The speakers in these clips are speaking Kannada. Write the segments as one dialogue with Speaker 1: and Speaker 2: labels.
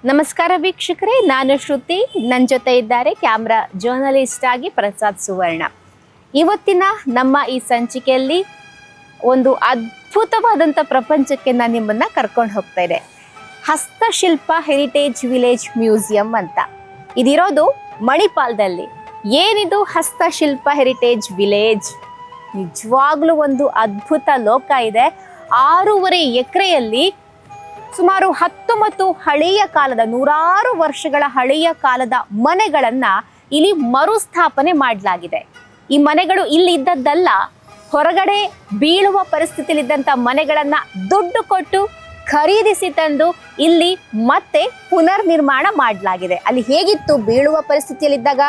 Speaker 1: ನಮಸ್ಕಾರ ವೀಕ್ಷಕರೇ, ನಾನು ಶ್ರುತಿ. ನನ್ನ ಜೊತೆ ಇದ್ದಾರೆ ಕ್ಯಾಮ್ರಾ ಜರ್ನಲಿಸ್ಟ್ ಆಗಿ ಪ್ರಸಾದ್ ಸುವರ್ಣ. ಇವತ್ತಿನ ನಮ್ಮ ಈ ಸಂಚಿಕೆಯಲ್ಲಿ ಒಂದು ಅದ್ಭುತವಾದಂಥ ಪ್ರಪಂಚಕ್ಕೆ ನಾನು ನಿಮ್ಮನ್ನು ಕರ್ಕೊಂಡು ಹೋಗ್ತಾ ಇದೆ. ಹಸ್ತಶಿಲ್ಪ ಹೆರಿಟೇಜ್ ವಿಲೇಜ್ ಮ್ಯೂಸಿಯಂ ಅಂತ ಇದಿರೋದು ಮಣಿಪಾಲದಲ್ಲಿ. ಏನಿದು ಹಸ್ತಶಿಲ್ಪ ಹೆರಿಟೇಜ್ ವಿಲೇಜ್? ನಿಜವಾಗ್ಲೂ ಒಂದು ಅದ್ಭುತ ಲೋಕ ಇದೆ. 6.5 ಎಕರೆಯಲ್ಲಿ ಸುಮಾರು 19 ಹಳೆಯ ಕಾಲದ, ನೂರಾರು ವರ್ಷಗಳ ಹಳೆಯ ಕಾಲದ ಮನೆಗಳನ್ನ ಇಲ್ಲಿ ಮರುಸ್ಥಾಪನೆ ಮಾಡಲಾಗಿದೆ. ಈ ಮನೆಗಳು ಇಲ್ಲಿ ಇದ್ದದ್ದಲ್ಲ, ಹೊರಗಡೆ ಬೀಳುವ ಪರಿಸ್ಥಿತಿಯಲ್ಲಿದ್ದಂಥ ಮನೆಗಳನ್ನ ದುಡ್ಡು ಕೊಟ್ಟು ಖರೀದಿಸಿ ತಂದು ಇಲ್ಲಿ ಮತ್ತೆ ಪುನರ್ ನಿರ್ಮಾಣ ಮಾಡಲಾಗಿದೆ. ಅಲ್ಲಿ ಹೇಗಿತ್ತು, ಬೀಳುವ ಪರಿಸ್ಥಿತಿಯಲ್ಲಿದ್ದಾಗ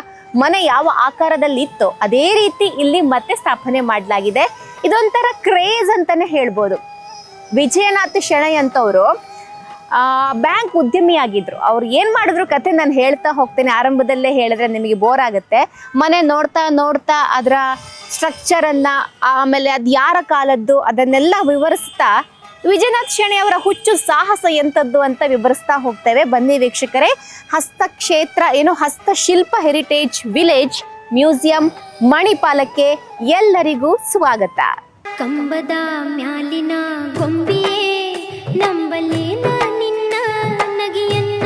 Speaker 1: ಮನೆ ಯಾವ ಆಕಾರದಲ್ಲಿ ಇತ್ತೋ ಅದೇ ರೀತಿ ಇಲ್ಲಿ ಮತ್ತೆ ಸ್ಥಾಪನೆ ಮಾಡಲಾಗಿದೆ. ಇದೊಂಥರ ಕ್ರೇಜ್ ಅಂತಾನೆ ಹೇಳ್ಬೋದು. ವಿಜಯನಾಥ್ ಶೆಣೈ ಅಂತವರು ಬ್ಯಾಂಕ್ ಉದ್ಯಮಿ ಆಗಿದ್ರು. ಅವ್ರು ಏನು ಮಾಡಿದ್ರು ಕತೆ ನಾನು ಹೇಳ್ತಾ ಹೋಗ್ತೇನೆ. ಆರಂಭದಲ್ಲೇ ಹೇಳಿದ್ರೆ ನಿಮಗೆ ಬೋರ್ ಆಗುತ್ತೆ. ಮನೆ ನೋಡ್ತಾ ನೋಡ್ತಾ ಅದರ ಸ್ಟ್ರಕ್ಚರನ್ನು, ಆಮೇಲೆ ಅದು ಯಾರ ಕಾಲದ್ದು ಅದನ್ನೆಲ್ಲ ವಿವರಿಸ್ತಾ ವಿಜಯನಾಥ್ ಶೆಣೈ ಅವರ ಹುಚ್ಚು ಸಾಹಸ ಎಂಥದ್ದು ಅಂತ ವಿವರಿಸ್ತಾ ಹೋಗ್ತೇವೆ. ಬನ್ನಿ ವೀಕ್ಷಕರೇ, ಹಸ್ತಶಿಲ್ಪ ಹೆರಿಟೇಜ್ ವಿಲೇಜ್ ಮ್ಯೂಸಿಯಂ ಮಣಿಪಾಲಕ್ಕೆ ಎಲ್ಲರಿಗೂ ಸ್ವಾಗತ.
Speaker 2: ಕಂಬದ ಮ್ಯಾಲಿನ ಗೊಂಬಿಯೇ ನಂಬಲೇನ ನಿನ್ನ ನಗಿಯನ್ನ,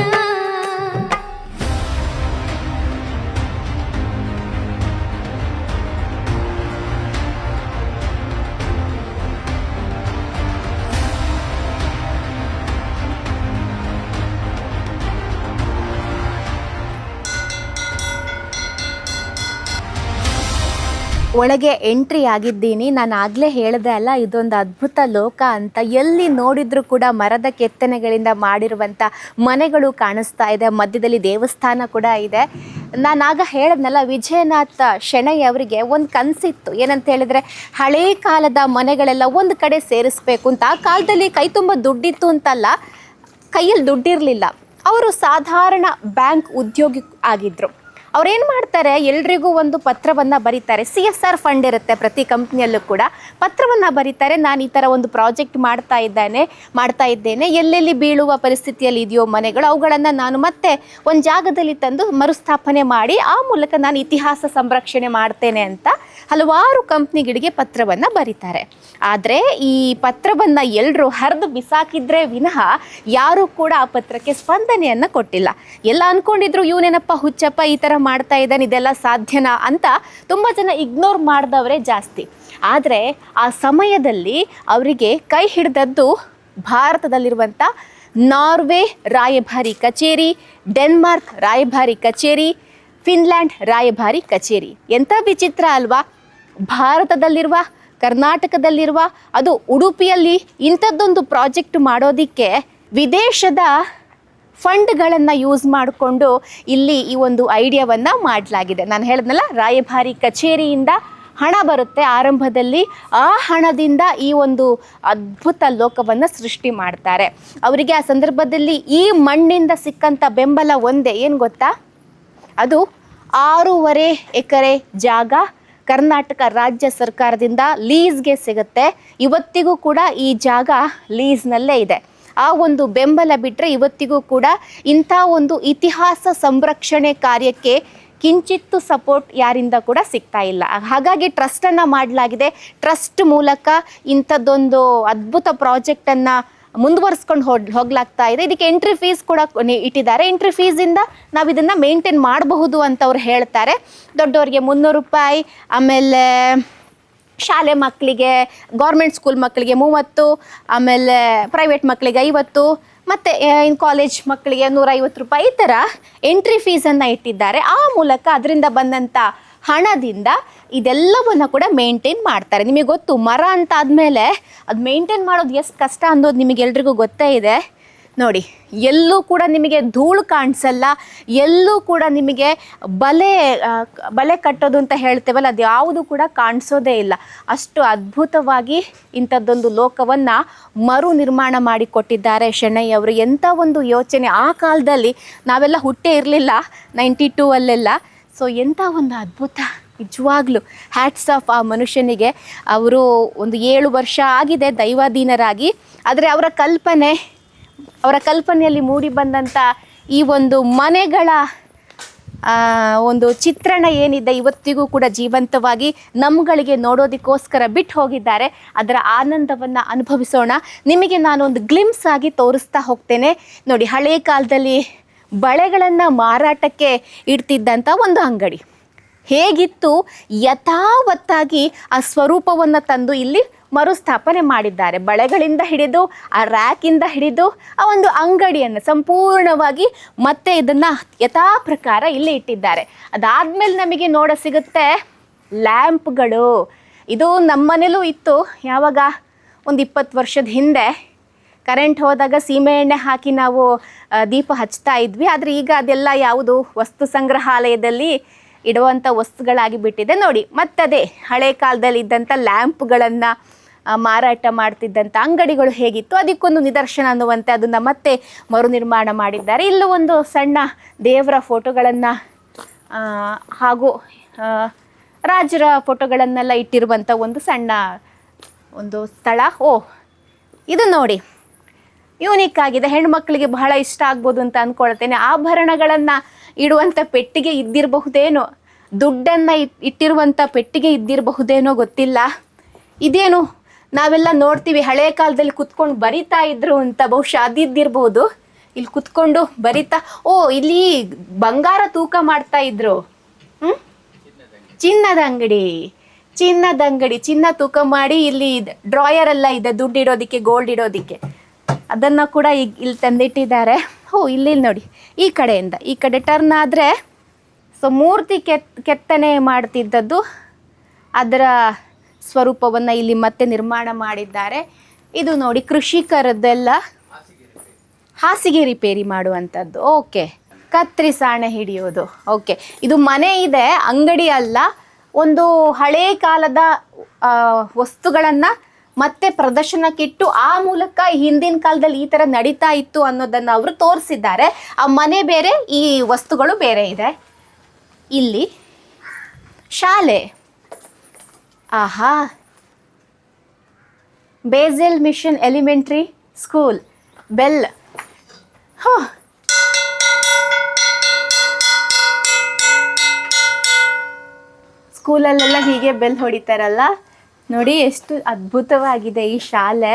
Speaker 1: ಒಳಗೆ ಎಂಟ್ರಿ ಆಗಿದ್ದೀನಿ. ನಾನು ಆಗಲೇ ಹೇಳಿದೆ ಅಲ್ಲ, ಇದೊಂದು ಅದ್ಭುತ ಲೋಕ ಅಂತ. ಎಲ್ಲಿ ನೋಡಿದರೂ ಕೂಡ ಮರದ ಕೆತ್ತನೆಗಳಿಂದ ಮಾಡಿರುವಂಥ ಮನೆಗಳು ಕಾಣಿಸ್ತಾ ಇದೆ. ಮಧ್ಯದಲ್ಲಿ ದೇವಸ್ಥಾನ ಕೂಡ ಇದೆ. ನಾನಾಗ ಹೇಳಿದ್ನಲ್ಲ, ವಿಜಯನಾಥ್ ಶೆಣೈ ಅವರಿಗೆ ಒಂದು ಕನಸಿತ್ತು. ಏನಂತ ಹೇಳಿದ್ರೆ, ಹಳೇ ಕಾಲದ ಮನೆಗಳೆಲ್ಲ ಒಂದು ಕಡೆ ಸೇರಿಸ್ಬೇಕು ಅಂತ. ಆ ಕಾಲದಲ್ಲಿ ಕೈ ತುಂಬ ದುಡ್ಡಿತ್ತು ಅಂತಲ್ಲ, ಕೈಯಲ್ಲಿ ದುಡ್ಡಿರಲಿಲ್ಲ. ಅವರು ಸಾಧಾರಣ ಬ್ಯಾಂಕ್ ಉದ್ಯೋಗಿ ಆಗಿದ್ದರು. ಅವ್ರೇನು ಮಾಡ್ತಾರೆ, ಎಲ್ರಿಗೂ ಒಂದು ಪತ್ರವನ್ನು ಬರೀತಾರೆ. CSR ಫಂಡ್ ಇರುತ್ತೆ ಪ್ರತಿ ಕಂಪ್ನಿಯಲ್ಲೂ ಕೂಡ. ಪತ್ರವನ್ನು ಬರೀತಾರೆ, ನಾನು ಈ ಥರ ಒಂದು ಪ್ರಾಜೆಕ್ಟ್ ಮಾಡ್ತಾ ಇದ್ದೇನೆ, ಎಲ್ಲೆಲ್ಲಿ ಬೀಳುವ ಪರಿಸ್ಥಿತಿಯಲ್ಲಿ ಇದೆಯೋ ಮನೆಗಳು, ಅವುಗಳನ್ನು ನಾನು ಮತ್ತೆ ಒಂದು ಜಾಗದಲ್ಲಿ ತಂದು ಮರುಸ್ಥಾಪನೆ ಮಾಡಿ ಆ ಮೂಲಕ ನಾನು ಇತಿಹಾಸ ಸಂರಕ್ಷಣೆ ಮಾಡ್ತೇನೆ ಅಂತ ಹಲವಾರು ಕಂಪ್ನಿಗಳಿಗೆ ಪತ್ರವನ್ನು ಬರೀತಾರೆ. ಆದರೆ ಈ ಪತ್ರವನ್ನು ಎಲ್ಲರೂ ಹರಿದು ಬಿಸಾಕಿದ್ರೆ ವಿನಃ ಯಾರೂ ಕೂಡ ಆ ಪತ್ರಕ್ಕೆ ಸ್ಪಂದನೆಯನ್ನು ಕೊಟ್ಟಿಲ್ಲ. ಎಲ್ಲ ಅಂದ್ಕೊಂಡಿದ್ರು, ಇವನೇನಪ್ಪ ಹುಚ್ಚಪ್ಪ, ಈ ಥರ ಮಾಡ್ತಾ ಇದ್ದಾನೆ, ಇದೆಲ್ಲ ಸಾಧ್ಯನಾ ಅಂತ ತುಂಬ ಜನ ಇಗ್ನೋರ್ ಮಾಡಿದವರೇ ಜಾಸ್ತಿ. ಆದರೆ ಆ ಸಮಯದಲ್ಲಿ ಅವರಿಗೆ ಕೈ ಹಿಡಿದದ್ದು ಭಾರತದಲ್ಲಿರುವಂಥ ನಾರ್ವೆ ರಾಯಭಾರಿ ಕಚೇರಿ, ಡೆನ್ಮಾರ್ಕ್ ರಾಯಭಾರಿ ಕಚೇರಿ, ಫಿನ್ಲ್ಯಾಂಡ್ ರಾಯಭಾರಿ ಕಚೇರಿ. ಎಂಥ ವಿಚಿತ್ರ ಅಲ್ವಾ? ಭಾರತದಲ್ಲಿರುವ, ಕರ್ನಾಟಕದಲ್ಲಿರುವ, ಅದು ಉಡುಪಿಯಲ್ಲಿ ಇಂಥದ್ದೊಂದು ಪ್ರಾಜೆಕ್ಟ್ ಮಾಡೋದಕ್ಕೆ ವಿದೇಶದ ಫಂಡ್ಗಳನ್ನು ಯೂಸ್ ಮಾಡಿಕೊಂಡು ಇಲ್ಲಿ ಈ ಒಂದು ಐಡಿಯಾವನ್ನು ಮಾಡಲಾಗಿದೆ. ನಾನು ಹೇಳಿದ್ನಲ್ಲ, ರಾಯಭಾರಿ ಕಚೇರಿಯಿಂದ ಹಣ ಬರುತ್ತೆ ಆರಂಭದಲ್ಲಿ. ಆ ಹಣದಿಂದ ಈ ಒಂದು ಅದ್ಭುತ ಲೋಕವನ್ನು ಸೃಷ್ಟಿ ಮಾಡ್ತಾರೆ. ಅವರಿಗೆ ಆ ಸಂದರ್ಭದಲ್ಲಿ ಈ ಮಣ್ಣಿಂದ ಸಿಕ್ಕಂಥ ಬೆಂಬಲ ಒಂದೇ, ಏನು ಗೊತ್ತಾ? ಅದು 6.5 ಎಕರೆ ಜಾಗ ಕರ್ನಾಟಕ ರಾಜ್ಯ ಸರ್ಕಾರದಿಂದ ಲೀಸ್ಗೆ ಸಿಗುತ್ತೆ. ಇವತ್ತಿಗೂ ಕೂಡ ಈ ಜಾಗ ಲೀಸ್ನಲ್ಲೇ ಇದೆ. ಆ ಒಂದು ಬೆಂಬಲ ಬಿಟ್ಟರೆ ಇವತ್ತಿಗೂ ಕೂಡ ಇಂಥ ಒಂದು ಇತಿಹಾಸ ಸಂರಕ್ಷಣೆ ಕಾರ್ಯಕ್ಕೆ ಕಿಂಚಿತ್ತು ಸಪೋರ್ಟ್ ಯಾರಿಂದ ಕೂಡ ಸಿಗ್ತಾ ಇಲ್ಲ. ಹಾಗಾಗಿ ಟ್ರಸ್ಟನ್ನು ಮಾಡಲಾಗಿದೆ. ಟ್ರಸ್ಟ್ ಮೂಲಕ ಇಂಥದ್ದೊಂದು ಅದ್ಭುತ ಪ್ರಾಜೆಕ್ಟನ್ನು ಮುಂದುವರಿಸ್ಕೊಂಡು ಹೋಗ್ಲಾಗ್ತಾ ಇದೆ. ಇದಕ್ಕೆ ಎಂಟ್ರಿ ಫೀಸ್ ಕೂಡ ಇಟ್ಟಿದ್ದಾರೆ. ಎಂಟ್ರಿ ಫೀಸಿಂದ ನಾವು ಇದನ್ನು ಮೇಂಟೈನ್ ಮಾಡಬಹುದು ಅಂತ ಅವ್ರು ಹೇಳ್ತಾರೆ. ದೊಡ್ಡವರಿಗೆ 300 ರೂಪಾಯಿ, ಆಮೇಲೆ ಶಾಲೆ ಮಕ್ಕಳಿಗೆ, ಗೌರ್ಮೆಂಟ್ ಸ್ಕೂಲ್ ಮಕ್ಕಳಿಗೆ 30, ಆಮೇಲೆ ಪ್ರೈವೇಟ್ ಮಕ್ಕಳಿಗೆ 50, ಮತ್ತು ಕಾಲೇಜ್ ಮಕ್ಕಳಿಗೆ 150 ರೂಪಾಯಿ, ಈ ಥರ ಎಂಟ್ರಿ ಫೀಸನ್ನು ಇಟ್ಟಿದ್ದಾರೆ. ಆ ಮೂಲಕ ಅದರಿಂದ ಬಂದಂಥ ಹಣದಿಂದ ಇದೆಲ್ಲವನ್ನು ಕೂಡ ಮೇಂಟೈನ್ ಮಾಡ್ತಾರೆ. ನಿಮಗೆ ಗೊತ್ತು, ಮರ ಅಂತ ಆದಮೇಲೆ ಅದು ಮೇಂಟೈನ್ ಮಾಡೋದು ಎಷ್ಟು ಕಷ್ಟ ಅನ್ನೋದು ನಿಮಗೆಲ್ರಿಗೂ ಗೊತ್ತೇ ಇದೆ. ನೋಡಿ, ಎಲ್ಲೂ ಕೂಡ ನಿಮಗೆ ಧೂಳು ಕಾಣಿಸಲ್ಲ, ಎಲ್ಲೂ ಕೂಡ ನಿಮಗೆ ಬಲೆ ಕಟ್ಟೋದು ಅಂತ ಹೇಳ್ತೇವಲ್ಲ, ಅದು ಯಾವುದು ಕೂಡ ಕಾಣಿಸೋದೇ ಇಲ್ಲ. ಅಷ್ಟು ಅದ್ಭುತವಾಗಿ ಇಂಥದ್ದೊಂದು ಲೋಕವನ್ನು ಮರು ನಿರ್ಮಾಣ ಮಾಡಿಕೊಟ್ಟಿದ್ದಾರೆ ಶೆಣೈ ಅವರು. ಎಂಥ ಒಂದು ಯೋಚನೆ! ಆ ಕಾಲದಲ್ಲಿ ನಾವೆಲ್ಲ ಹುಟ್ಟೇ ಇರಲಿಲ್ಲ, 92 ಅಲ್ಲೆಲ್ಲ. ಸೊ ಎಂಥ ಒಂದು ಅದ್ಭುತ! ನಿಜವಾಗ್ಲೂ ಹ್ಯಾಟ್ಸ್ ಆಫ್ ಆ ಮನುಷ್ಯನಿಗೆ. ಅವರು ಒಂದು 7 ವರ್ಷ ಆಗಿದೆ ದೈವಾಧೀನರಾಗಿ. ಆದರೆ ಅವರ ಕಲ್ಪನೆಯಲ್ಲಿ ಮೂಡಿ ಬಂದಂಥ ಈ ಒಂದು ಮನೆಗಳ ಒಂದು ಚಿತ್ರಣ ಏನಿದೆ ಇವತ್ತಿಗೂ ಕೂಡ ಜೀವಂತವಾಗಿ ನಮ್ಗಳಿಗೆ ನೋಡೋದಕ್ಕೋಸ್ಕರ ಬಿಟ್ಟು ಹೋಗಿದ್ದಾರೆ. ಅದರ ಆನಂದವನ್ನು ಅನುಭವಿಸೋಣ. ನಿಮಗೆ ನಾನು ಒಂದು ಗ್ಲಿಮ್ಸ್ ಆಗಿ ತೋರಿಸ್ತಾ ಹೋಗ್ತೇನೆ. ನೋಡಿ, ಹಳೆ ಕಾಲದಲ್ಲಿ ಬಳೆಗಳನ್ನು ಮಾರಾಟಕ್ಕೆ ಇಡ್ತಿದ್ದಂಥ ಒಂದು ಅಂಗಡಿ ಹೇಗಿತ್ತು, ಯಥಾವತ್ತಾಗಿ ಆ ಸ್ವರೂಪವನ್ನು ತಂದು ಇಲ್ಲಿ ಮರುಸ್ಥಾಪನೆ ಮಾಡಿದ್ದಾರೆ. ಬಳೆಗಳಿಂದ ಹಿಡಿದು ಆ ರ್ಯಾಕಿಂದ ಹಿಡಿದು ಆ ಒಂದು ಅಂಗಡಿಯನ್ನು ಸಂಪೂರ್ಣವಾಗಿ ಮತ್ತೆ ಇದನ್ನು ಯಥಾ ಪ್ರಕಾರ ಇಲ್ಲಿ ಇಟ್ಟಿದ್ದಾರೆ. ಅದಾದಮೇಲೆ ನಮಗೆ ನೋಡ ಸಿಗುತ್ತೆ ಲ್ಯಾಂಪ್ಗಳು. ಇದು ನಮ್ಮ ಮನೇಲೂ ಇತ್ತು. ಯಾವಾಗ ಒಂದು 20 ವರ್ಷದ ಹಿಂದೆ ಕರೆಂಟ್ ಹೋದಾಗ ಸೀಮೆ ಎಣ್ಣೆ ಹಾಕಿ ನಾವು ದೀಪ ಹಚ್ತಾ ಇದ್ವಿ. ಆದರೆ ಈಗ ಅದೆಲ್ಲ ಯಾವುದು ವಸ್ತು ಸಂಗ್ರಹಾಲಯದಲ್ಲಿ ಇಡುವಂಥ ವಸ್ತುಗಳಾಗಿ ಬಿಟ್ಟಿದೆ. ನೋಡಿ, ಮತ್ತದೇ ಹಳೆ ಕಾಲದಲ್ಲಿ ಇದ್ದಂಥ ಲ್ಯಾಂಪ್ಗಳನ್ನು ಮಾರಾಟ ಮಾಡ್ತಿದ್ದಂಥ ಅಂಗಡಿಗಳು ಹೇಗಿತ್ತು ಅದಕ್ಕೊಂದು ನಿದರ್ಶನ ಅನ್ನುವಂತೆ ಅದನ್ನು ಮತ್ತೆ ಮರು ನಿರ್ಮಾಣ ಮಾಡಿದ್ದಾರೆ. ಇಲ್ಲೂ ಒಂದು ಸಣ್ಣ ದೇವರ ಫೋಟೋಗಳನ್ನು ಹಾಗೂ ರಾಜರ ಫೋಟೋಗಳನ್ನೆಲ್ಲ ಇಟ್ಟಿರುವಂಥ ಒಂದು ಸಣ್ಣ ಒಂದು ಸ್ಥಳ. ಇದು ನೋಡಿ, ಯೂನಿಕ್ ಆಗಿದೆ. ಹೆಣ್ಮಕ್ಳಿಗೆ ಬಹಳ ಇಷ್ಟ ಆಗ್ಬೋದು ಅಂತ ಅಂದ್ಕೊಳ್ತೇನೆ. ಆಭರಣಗಳನ್ನು ಇಡುವಂಥ ಪೆಟ್ಟಿಗೆ ಇದ್ದಿರಬಹುದೇನೋ, ದುಡ್ಡನ್ನು ಇಟ್ಟಿರುವಂಥ ಪೆಟ್ಟಿಗೆ ಇದ್ದಿರಬಹುದೇನೋ ಗೊತ್ತಿಲ್ಲ. ಇದೇನು ನಾವೆಲ್ಲ ನೋಡ್ತೀವಿ ಹಳೆ ಕಾಲದಲ್ಲಿ ಕುತ್ಕೊಂಡು ಬರಿತಾ ಇದ್ರು ಅಂತ, ಬಹುಶಃ ಅದಿದ್ದಿರ್ಬೋದು. ಇಲ್ಲಿ ಕುತ್ಕೊಂಡು ಬರಿತಾ, ಇಲ್ಲಿ ಬಂಗಾರ ತೂಕ ಮಾಡ್ತಾ ಇದ್ರು. ಚಿನ್ನದ ಅಂಗಡಿ ಚಿನ್ನ ತೂಕ ಮಾಡಿ ಇಲ್ಲಿ ಡ್ರಾಯರ್ ಎಲ್ಲ ಇದೆ, ದುಡ್ಡು ಇಡೋದಿಕ್ಕೆ, ಗೋಲ್ಡ್ ಇಡೋದಿಕ್ಕೆ. ಅದನ್ನು ಕೂಡ ಈಗ ಇಲ್ಲಿ ತಂದಿಟ್ಟಿದ್ದಾರೆ. ಇಲ್ಲಿ ನೋಡಿ, ಈ ಕಡೆ ಟರ್ನ್ ಆದರೆ ಮೂರ್ತಿ ಕೆತ್ತನೆ ಮಾಡ್ತಿದ್ದದ್ದು ಅದರ ಸ್ವರೂಪವನ್ನು ಇಲ್ಲಿ ಮತ್ತೆ ನಿರ್ಮಾಣ ಮಾಡಿದ್ದಾರೆ. ಇದು ನೋಡಿ, ಕೃಷಿಕರದ್ದೆಲ್ಲ ಹಾಸಿಗೆ ರಿಪೇರಿ ಮಾಡುವಂಥದ್ದು. ಓಕೆ, ಕತ್ರಿ ಸಾಣೆ ಹಿಡಿಯೋದು. ಓಕೆ, ಇದು ಮನೆ ಇದೆ, ಅಂಗಡಿ ಅಲ್ಲ. ಒಂದು ಹಳೇ ಕಾಲದ ವಸ್ತುಗಳನ್ನು ಮತ್ತೆ ಪ್ರದರ್ಶನಕ್ಕಿಟ್ಟು ಆ ಮೂಲಕ ಹಿಂದಿನ ಕಾಲದಲ್ಲಿ ಈ ಥರ ನಡೀತಾ ಇತ್ತು ಅನ್ನೋದನ್ನು ಅವರು ತೋರಿಸಿದ್ದಾರೆ. ಆ ಮನೆ ಬೇರೆ, ಈ ವಸ್ತುಗಳು ಬೇರೆ ಇದೆ. ಇಲ್ಲಿ ಶಾಲೆ, ಆಹಾ, Basel mission elementary school, bell. ಸ್ಕೂಲಲ್ಲೆಲ್ಲ ಹೀಗೆ ಬೆಲ್ ಹೊಡಿತಾರಲ್ಲ ನೋಡಿ, ಎಷ್ಟು ಅದ್ಭುತವಾಗಿದೆ ಈ ಶಾಲೆ.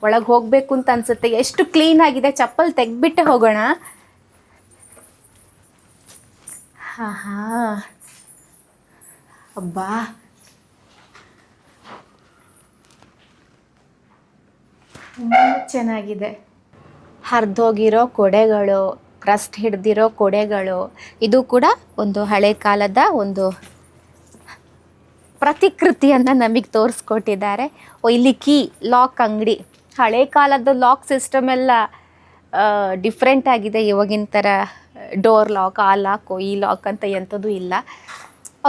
Speaker 1: ಒಳಗೆ ಹೋಗಬೇಕು ಅಂತ ಅನ್ಸುತ್ತೆ. ಎಷ್ಟು ಕ್ಲೀನ್ ಆಗಿದೆ. ಚಪ್ಪಲ್ ತೆಗ್ಬಿಟ್ಟೆ ಹೋಗೋಣ. ಅಬ್ಬಾ, ತುಂಬ ಚೆನ್ನಾಗಿದೆ. ಹರಿದೋಗಿರೋ ಕೊಡೆಗಳು, ರಸ್ಟ್ ಹಿಡ್ದಿರೋ ಕೊಡೆಗಳು, ಇದು ಕೂಡ ಒಂದು ಹಳೆ ಕಾಲದ ಒಂದು ಪ್ರತಿಕೃತಿಯನ್ನು ನಮಗೆ ತೋರಿಸ್ಕೊಟ್ಟಿದ್ದಾರೆ. ಇಲ್ಲಿ ಕೀ ಲಾಕ್ ಅಂಗಡಿ. ಹಳೆ ಕಾಲದ ಲಾಕ್ ಸಿಸ್ಟಮ್ ಎಲ್ಲ ಡಿಫ್ರೆಂಟ್ ಆಗಿದೆ. ಇವಾಗಿನ ಥರ ಡೋರ್ ಲಾಕ್, ಆ ಲಾಕು ಈ ಲಾಕ್ ಅಂತ ಎಂಥದ್ದು ಇಲ್ಲ.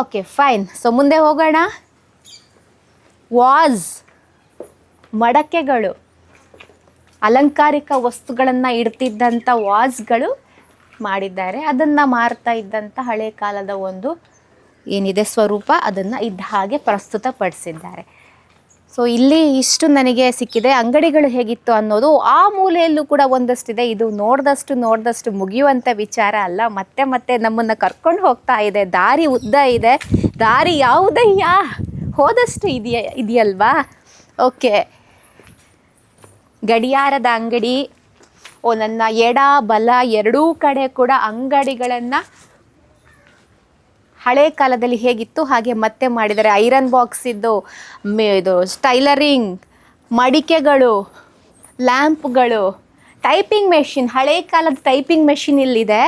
Speaker 1: Okay, fine. ಸೊ ಮುಂದೆ ಹೋಗೋಣ. ವಾಸ್, ಮಡಕೆಗಳು, ಅಲಂಕಾರಿಕ ವಸ್ತುಗಳನ್ನು ಇಡ್ತಿದ್ದಂಥ ವಾಸ್ಗಳು ಮಾಡಿದ್ದಾರೆ. ಅದನ್ನು ಮಾರ್ತಾ ಇದ್ದಂಥ ಹಳೆ ಕಾಲದ ಒಂದು ಏನಿದೆ ಸ್ವರೂಪ, ಅದನ್ನು ಇದ್ದ ಹಾಗೆ ಪ್ರಸ್ತುತಪಡಿಸಿದ್ದಾರೆ. ಸೊ ಇಲ್ಲಿ ಇಷ್ಟು ನನಗೆ ಸಿಕ್ಕಿದೆ. ಅಂಗಡಿಗಳು ಹೇಗಿತ್ತು ಅನ್ನೋದು ಆ ಮೂಲೆಯಲ್ಲೂ ಕೂಡ ಒಂದಷ್ಟಿದೆ. ಇದು ನೋಡ್ದಷ್ಟು ಮುಗಿಯುವಂಥ ವಿಚಾರ ಅಲ್ಲ. ಮತ್ತೆ ನಮ್ಮನ್ನು ಕರ್ಕೊಂಡು ಹೋಗ್ತಾ ಇದೆ. ದಾರಿ ಉದ್ದ ಇದೆ. ದಾರಿ ಯಾವುದಯ್ಯ, ಹೋದಷ್ಟು ಇದೆಯಲ್ವಾ. ಓಕೆ, ಗಡಿಯಾರದ ಅಂಗಡಿ. ನನ್ನ ಎಡ ಬಲ ಎರಡೂ ಕಡೆ ಕೂಡ ಅಂಗಡಿಗಳನ್ನು ಹಳೆ ಕಾಲದಲ್ಲಿ ಹೇಗಿತ್ತು ಹಾಗೆ ಮತ್ತೆ ಮಾಡಿದ್ದಾರೆ. ಐರನ್ ಬಾಕ್ಸ್ ಇದು ಸ್ಟೈಲರಿಂಗ್, ಮಡಿಕೆಗಳು, ಲ್ಯಾಂಪ್ಗಳು, ಟೈಪಿಂಗ್ ಮೆಷಿನ್. ಹಳೆ ಕಾಲದ ಟೈಪಿಂಗ್ ಮೆಷಿನ್ ಇಲ್ಲಿದೆ.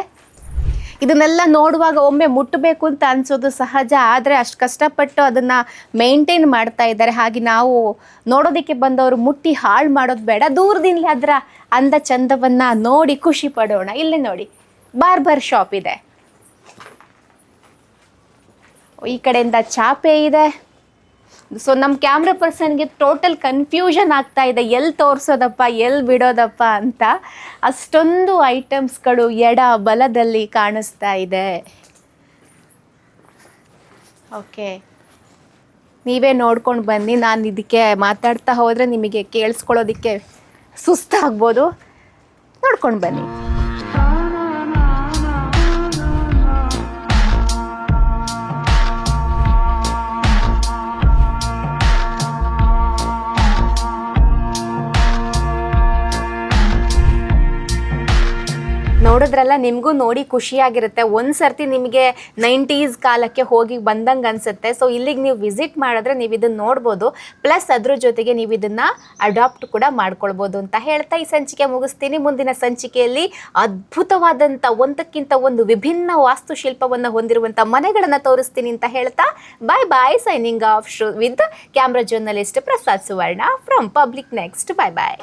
Speaker 1: ಇದನ್ನೆಲ್ಲ ನೋಡುವಾಗ ಒಮ್ಮೆ ಮುಟ್ಟಬೇಕು ಅಂತ ಅನಿಸೋದು ಸಹಜ. ಆದರೆ ಅಷ್ಟು ಕಷ್ಟಪಟ್ಟು ಅದನ್ನು ಮೇಂಟೈನ್ ಮಾಡ್ತಾ ಇದ್ದಾರೆ. ಹಾಗೆ ನಾವು ನೋಡೋದಕ್ಕೆ ಬಂದವರು ಮುಟ್ಟಿ ಹಾಳು ಮಾಡೋದು ಬೇಡ, ದೂರದಿಂದಲೇ ಅದರ ಅಂದ ಚಂದವನ್ನು ನೋಡಿ ಖುಷಿ ಪಡೋಣ. ಇಲ್ಲಿ ನೋಡಿ, ಬಾರ್ಬರ್ ಶಾಪ್ ಇದೆ. ಈ ಕಡೆಯಿಂದ ಚಾಪೆ ಇದೆ. ಸೊ ನಮ್ಮ ಕ್ಯಾಮ್ರಾ ಪರ್ಸನ್ಗೆ ಟೋಟಲ್ ಕನ್ಫ್ಯೂಷನ್ ಆಗ್ತಾ ಇದೆ, ಎಲ್ಲಿ ತೋರಿಸೋದಪ್ಪ, ಎಲ್ಲಿ ಬಿಡೋದಪ್ಪ ಅಂತ. ಅಷ್ಟೊಂದು ಐಟಮ್ಸ್ಗಳು ಎಡ ಬಲದಲ್ಲಿ ಕಾಣಿಸ್ತಾ ಇದೆ. ಓಕೆ, ನೀವೇ ನೋಡ್ಕೊಂಡು ಬನ್ನಿ. ನಾನು ಇದಕ್ಕೆ ಮಾತಾಡ್ತಾ ಹೋದರೆ ನಿಮಗೆ ಕೇಳಿಸ್ಕೊಳ್ಳೋದಕ್ಕೆ ಸುಸ್ತಾಗ್ಬೋದು. ನೋಡ್ಕೊಂಡು ಬನ್ನಿ. ನೋಡಿದ್ರಲ್ಲ, ನಿಮಗೂ ನೋಡಿ ಖುಷಿಯಾಗಿರುತ್ತೆ. ಒಂದು ಸರ್ತಿ ನಿಮಗೆ 90s ಕಾಲಕ್ಕೆ ಹೋಗಿ ಬಂದಂಗೆ ಅನಿಸುತ್ತೆ. ಸೊ ಇಲ್ಲಿಗೆ ನೀವು ವಿಸಿಟ್ ಮಾಡಿದ್ರೆ ನೀವು ಇದನ್ನು ನೋಡ್ಬೋದು. ಪ್ಲಸ್ ಅದ್ರ ಜೊತೆಗೆ ನೀವು ಇದನ್ನು ಅಡಾಪ್ಟ್ ಕೂಡ ಮಾಡ್ಕೊಳ್ಬೋದು ಅಂತ ಹೇಳ್ತಾ ಈ ಸಂಚಿಕೆ ಮುಗಿಸ್ತೀನಿ. ಮುಂದಿನ ಸಂಚಿಕೆಯಲ್ಲಿ ಅದ್ಭುತವಾದಂಥ ಒಂದಕ್ಕಿಂತ ಒಂದು ವಿಭಿನ್ನ ವಾಸ್ತುಶಿಲ್ಪವನ್ನು ಹೊಂದಿರುವಂಥ ಮನೆಗಳನ್ನು ತೋರಿಸ್ತೀನಿ ಅಂತ ಹೇಳ್ತಾ bye bye. Signing off with camera journalist Prasad Suvarna from public next. Bye bye.